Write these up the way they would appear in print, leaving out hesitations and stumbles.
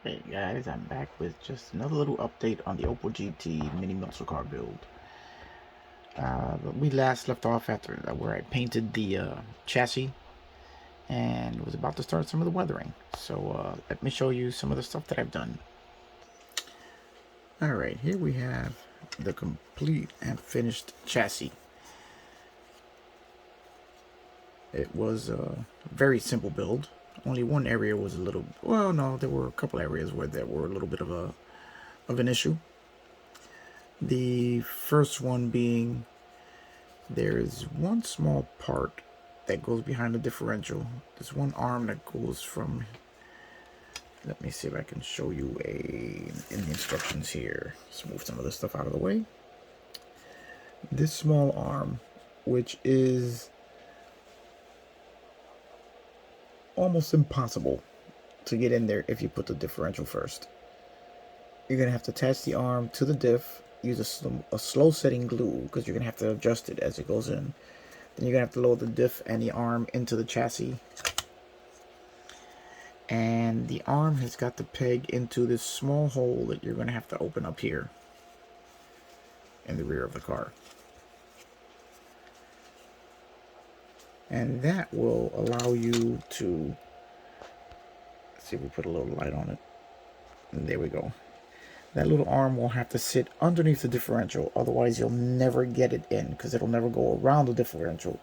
Hey guys, I'm back with just another little update on the Opel GT mini muscle car build. We last left off after where I painted the chassis and was about to start some of the weathering. So let me show you some of the stuff that I've done. Alright, here we have the complete and finished chassis. It was a very simple build. Only one area was a little, well no, there were a couple areas where there were a little bit of an issue. The first one being there is one small part that goes behind the differential. There's one arm that goes from, let me see if I can show you in the instructions here. Let's move some of this stuff out of the way. This small arm, which is almost impossible to get in there if you put the differential first. You're going to have to attach the arm to the diff, use a slow setting glue because you're going to have to adjust it as it goes in. Then you're going to have to load the diff and the arm into the chassis. And the arm has got to peg into this small hole that you're going to have to open up here in the rear of the car. And that will allow you to, let's see if we put a little light on it. And there we go. That little arm will have to sit underneath the differential, otherwise you'll never get it in because it'll never go around the differential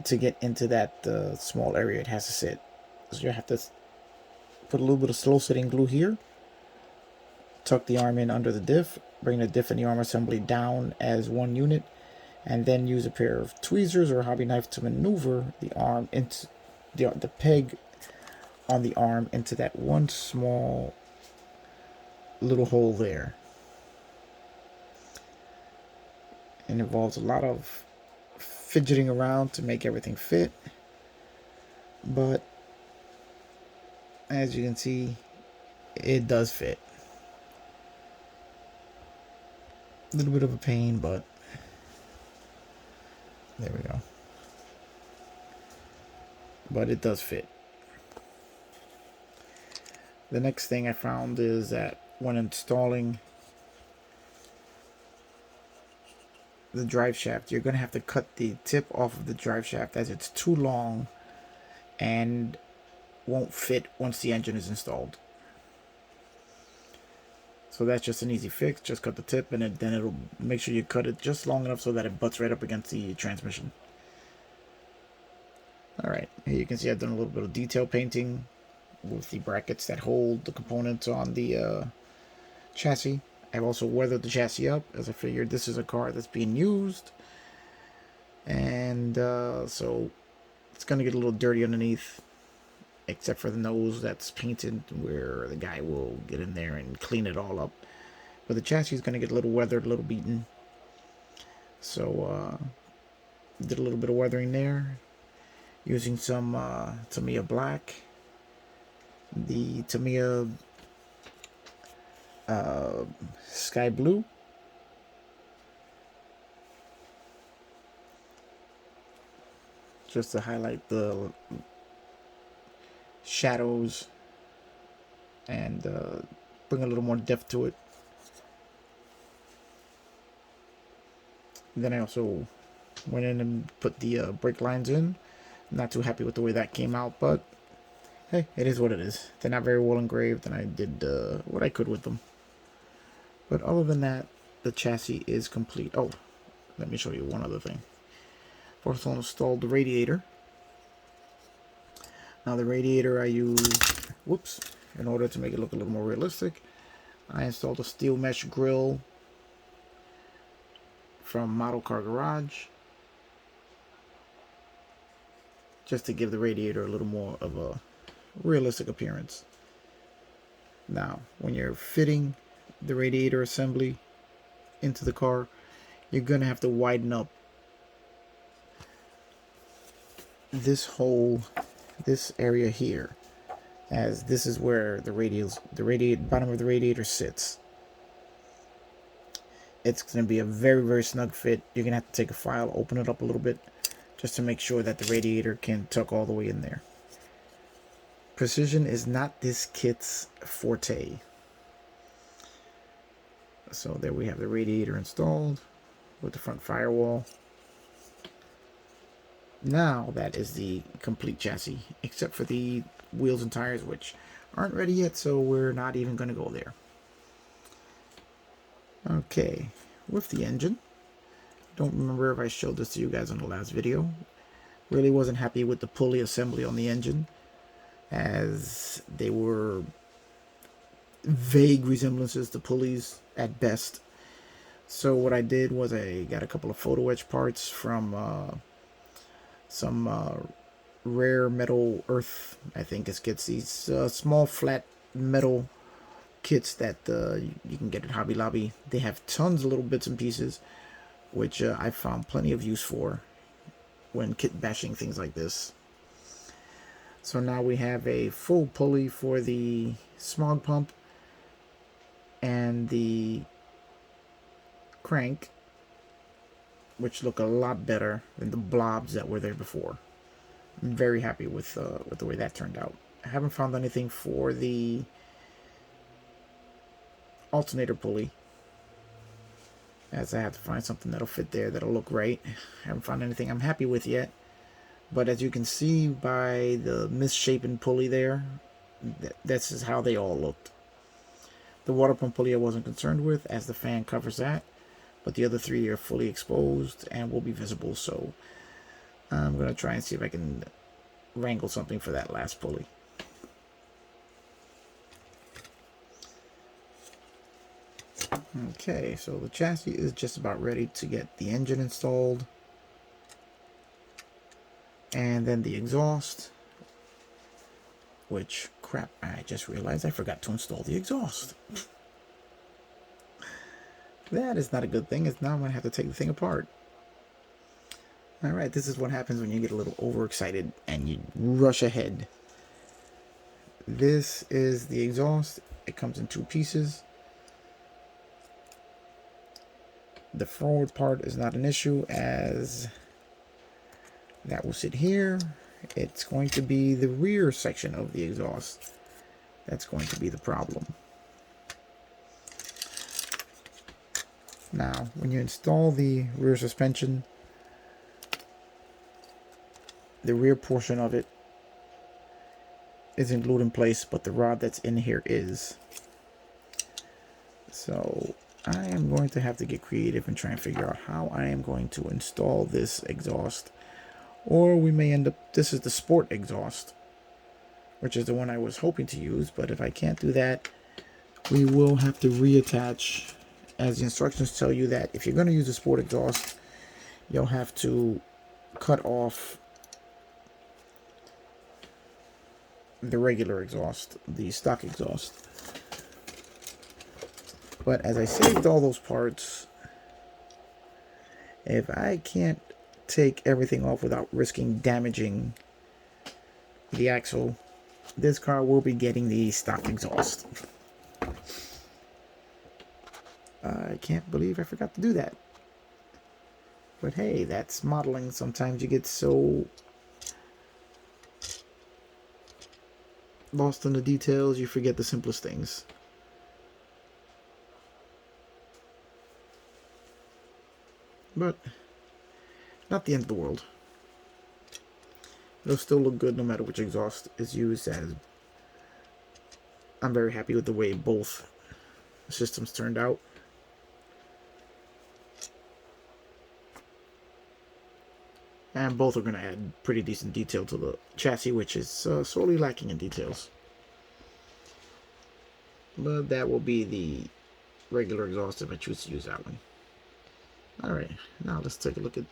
to get into that small area it has to sit. So you have to put a little bit of slow setting glue here, tuck the arm in under the diff, bring the diff and the arm assembly down as one unit, and then use a pair of tweezers or a hobby knife to maneuver the arm into the peg on the arm into that one small little hole there. It involves a lot of fidgeting around to make everything fit, but as you can see, it does fit. A little bit of a pain, but there we go. But it does fit. The next thing I found is that when installing the drive shaft, you're going to have to cut the tip off of the drive shaft as it's too long and won't fit once the engine is installed. So that's just an easy fix. Just cut the tip and then it'll make sure you cut it just long enough so that it butts right up against the transmission. Alright, here you can see I've done a little bit of detail painting with the brackets that hold the components on the chassis. I've also weathered the chassis up as I figured this is a car that's being used, and so it's gonna get a little dirty underneath, except for the nose that's painted where the guy will get in there and clean it all up. But the chassis is gonna get a little weathered, a little beaten. So did a little bit of weathering there using some Tamiya black, the Tamiya sky blue, just to highlight the shadows and bring a little more depth to it. Then I also went in and put the brake lines in. Not too happy with the way that came out, but hey, it is what it is. They're not very well engraved, and I did what I could with them. But other than that, the chassis is complete. Oh, let me show you one other thing. First, I'll install the radiator. Now the radiator I used, in order to make it look a little more realistic, I installed a steel mesh grill from Model Car Garage, just to give the radiator a little more of a realistic appearance. Now, when you're fitting the radiator assembly into the car, you're going to have to widen up this hole, this area here, as this is where the bottom of the radiator sits. It's going to be a very, very snug fit. You're going to have to take a file, open it up a little bit, just to make sure that the radiator can tuck all the way in there. Precision is not this kit's forte. So there we have the radiator installed with the front firewall. Now that is the complete chassis, except for the wheels and tires, which aren't ready yet, so we're not even going to go there. Okay, with the engine. Don't remember if I showed this to you guys on the last video. Really wasn't happy with the pulley assembly on the engine, as they were vague resemblances to pulleys at best. So what I did was I got a couple of photo etch parts from some rare metal earth. I think it gets these small flat metal kits that you can get at Hobby Lobby. They have tons of little bits and pieces, which I found plenty of use for when kit bashing things like this. So now we have a full pulley for the smog pump and the crank, which look a lot better than the blobs that were there before. I'm very happy with the way that turned out. I haven't found anything for the alternator pulley, as I have to find something that'll fit there, that'll look right. I haven't found anything I'm happy with yet, but as you can see by the misshapen pulley there, this is how they all looked. The water pump pulley I wasn't concerned with, as the fan covers that, but the other three are fully exposed and will be visible, so I'm going to try and see if I can wrangle something for that last pulley. Okay, so the chassis is just about ready to get the engine installed, and then the exhaust, which, crap, I just realized I forgot to install the exhaust. That is not a good thing, as now I'm going to have to take the thing apart. Alright, this is what happens when you get a little overexcited and you rush ahead. This is the exhaust. It comes in two pieces. The forward part is not an issue, as that will sit here. It's going to be the rear section of the exhaust that's going to be the problem. Now, when you install the rear suspension, the rear portion of it isn't glued in place, but the rod that's in here is. So I am going to have to get creative and try and figure out how I am going to install this exhaust. Or we may end up, this is the sport exhaust, which is the one I was hoping to use, but if I can't do that, we will have to reattach, as the instructions tell you that if you're going to use a sport exhaust, you'll have to cut off the regular exhaust, the stock exhaust. But as I saved all those parts, if I can't take everything off without risking damaging the axle, this car will be getting the stock exhaust. I can't believe I forgot to do that. But hey, that's modeling. Sometimes you get so lost in the details, you forget the simplest things. But not the end of the world. It'll still look good no matter which exhaust is used, as I'm very happy with the way both systems turned out. And both are going to add pretty decent detail to the chassis, which is sorely lacking in details. But that will be the regular exhaust if I choose to use that one. Alright, now let's take a look at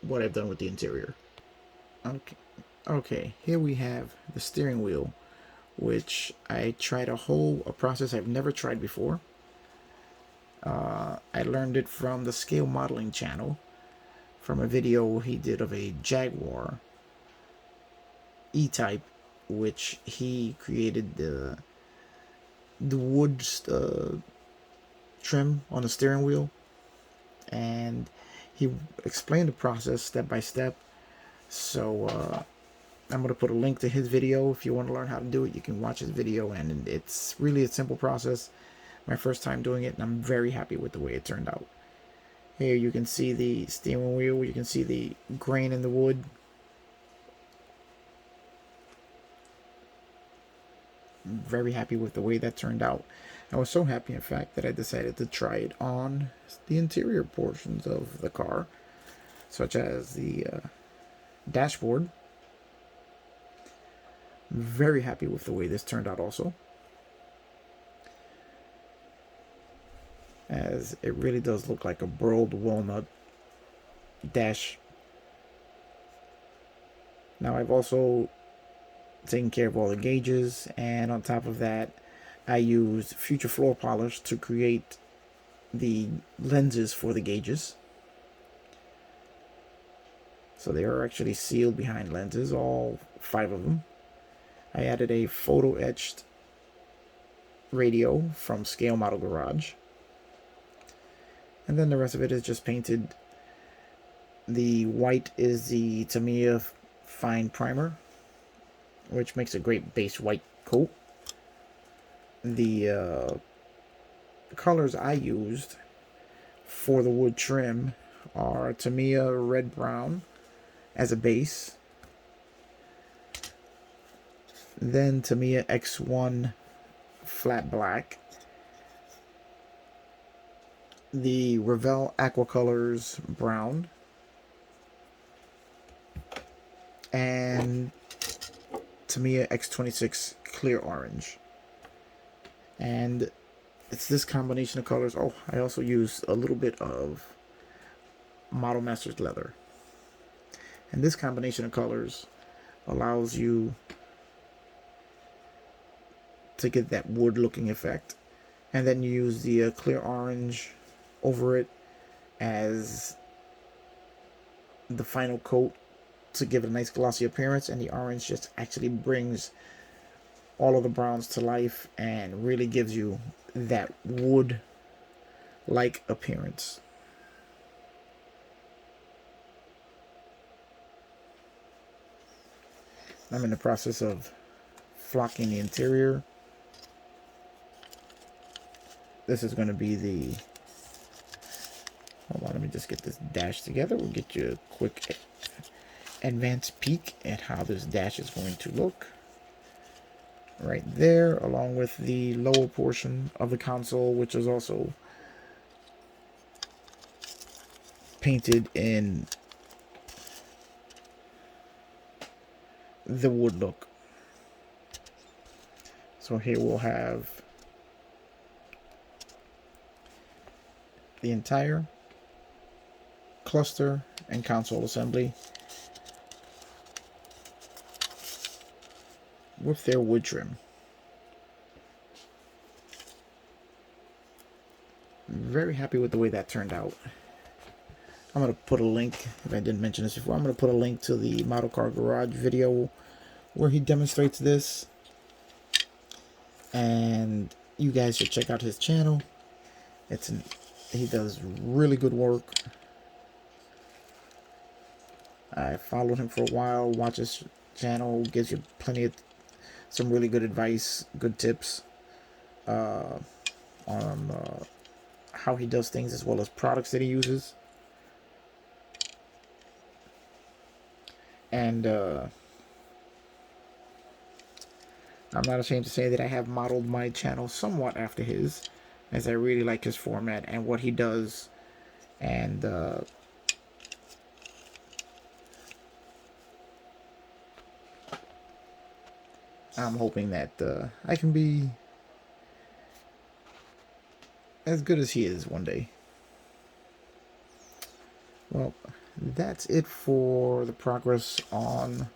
what I've done with the interior. Okay, here we have the steering wheel, which I tried a process I've never tried before. I learned it from the Scale Modeling channel, from a video he did of a Jaguar E-Type, which he created the wood trim on the steering wheel, and he explained the process step by step. So I'm going to put a link to his video. If you want to learn how to do it, you can watch his video, and it's really a simple process. My first time doing it, and I'm very happy with the way it turned out. Here you can see the steering wheel, you can see the grain in the wood. I'm very happy with the way that turned out. I was so happy, in fact, that I decided to try it on the interior portions of the car, such as the dashboard. Very happy with the way this turned out also, as it really does look like a burled walnut dash. Now I've also taken care of all the gauges, and on top of that I used future floor polish to create the lenses for the gauges. So they are actually sealed behind lenses, all 5 of them. I added a photo etched radio from Scale Model Garage. And then the rest of it is just painted. The white is the Tamiya Fine Primer, which makes a great base white coat. The colors I used for the wood trim are Tamiya Red Brown as a base, then Tamiya X1 Flat Black, the Revell Aquacolors Brown, and Tamiya X26 Clear Orange. And it's this combination of colors. Oh, I also used a little bit of Model Masters leather. And this combination of colors allows you to get that wood looking effect. And then you use the clear orange over it as the final coat to give it a nice glossy appearance. And the orange just actually brings all of the browns to life and really gives you that wood like appearance. I'm in the process of flocking the interior. This is going to be the... Hold on, let me just get this dash together. We'll get you a quick advanced peek at how this dash is going to look. Right there, along with the lower portion of the console, which is also painted in the wood look. So here we'll have the entire cluster and console assembly with their wood trim. Very happy with the way that turned out. I'm going to put a link, if I didn't mention this before, I'm going to put a link to the Model Car Garage video where he demonstrates this. And you guys should check out his channel. He does really good work. I followed him for a while, watch his channel, gives you plenty of some really good advice, good tips on how he does things, as well as products that he uses. And I'm not ashamed to say that I have modeled my channel somewhat after his, as I really like his format and what he does. And I'm hoping that I can be as good as he is one day. Well, that's it for the progress on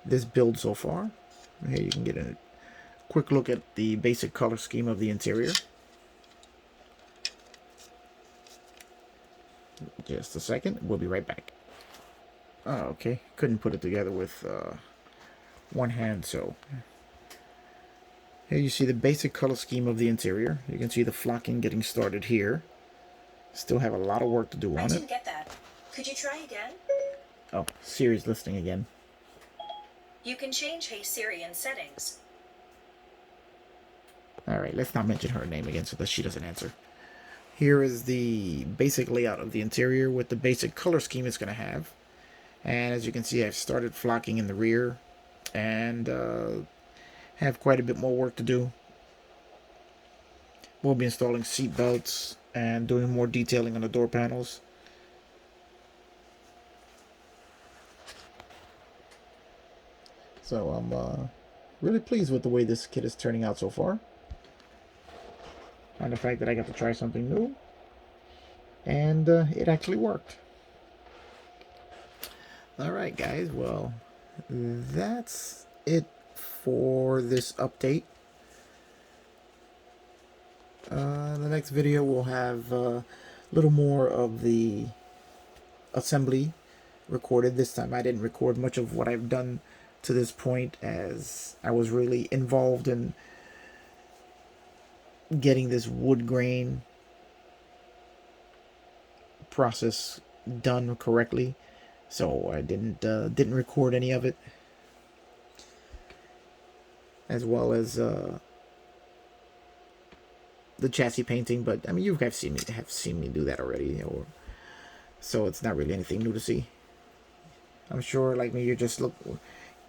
this build so far. Here you can get a quick look at the basic color scheme of the interior. Just a second, we'll be right back. Oh, okay, couldn't put it together with one hand, so here you see the basic color scheme of the interior. You can see the flocking getting started here. Still have a lot of work to do on it. I didn't get that. Could you try again? Oh, Siri's listening again. You can change Hey Siri in settings. Alright, let's not mention her name again so that she doesn't answer. Here is the basic layout of the interior with the basic color scheme it's going to have. And as you can see, I've started flocking in the rear and have quite a bit more work to do. We'll be installing seat belts and doing more detailing on the door panels. So I'm really pleased with the way this kit is turning out so far. And the fact that I got to try something new. And it actually worked. Alright guys, well, that's it for this update. The next video will have a little more of the assembly recorded. This time I didn't record much of what I've done to this point, as I was really involved in getting this wood grain process done correctly, so I didn't record any of it, as well as the chassis painting. But I mean, you guys have seen me do that already, or so it's not really anything new to see. I'm sure, like me, you're just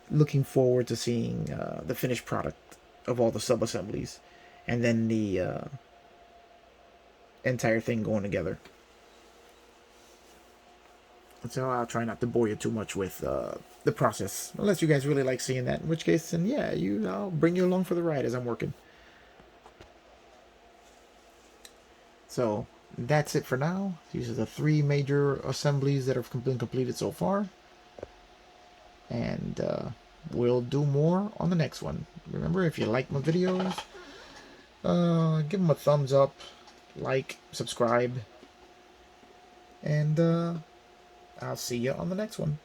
looking forward to seeing the finished product of all the sub assemblies, and then the entire thing going together. So I'll try not to bore you too much with the process, unless you guys really like seeing that. In which case, then yeah, I'll bring you along for the ride as I'm working. So that's it for now. These are the 3 major assemblies that have been completed so far, and we'll do more on the next one. Remember, if you like my videos, give them a thumbs up, like, subscribe, and I'll see you on the next one.